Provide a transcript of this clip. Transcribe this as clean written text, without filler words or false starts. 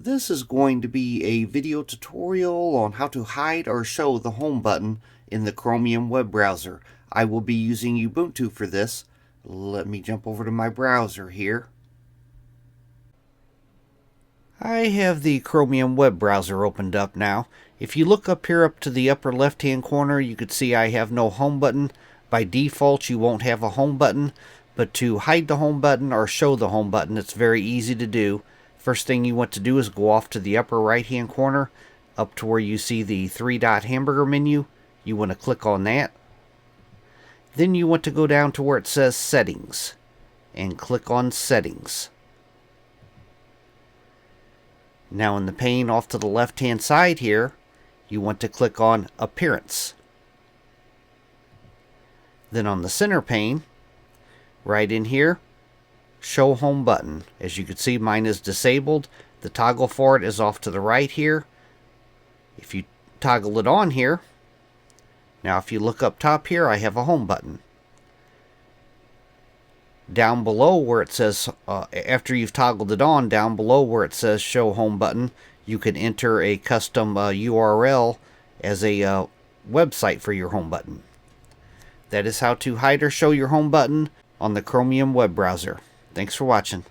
This is going to be a video tutorial on how to hide or show the home button in the Chromium web browser. I will be using Ubuntu for this. Let me jump over to my browser here. I have the Chromium web browser opened up now. If you look up here up to the upper left hand corner, you can see I have no home button. By default you won't have a home button, but to hide the home button or show the home button, it's very easy to do. First thing you want to do is go off to the upper right hand corner up to where you see the 3-dot hamburger menu. You want to click on that. Then you want to go down to where it says Settings and click on Settings. Now in the pane off to the left hand side here, you want to click on Appearance. Then on the center pane, right in here, Show Home Button. As you can see, mine is disabled. The toggle for it is off to the right here. If you toggle it on here, now if you look up top here, I have a home button. Down below where it says, after you've toggled it on, down below where it says Show Home Button, you can enter a custom URL as a website for your home button. That is how to hide or show your home button on the Chromium web browser. Thanks for watching.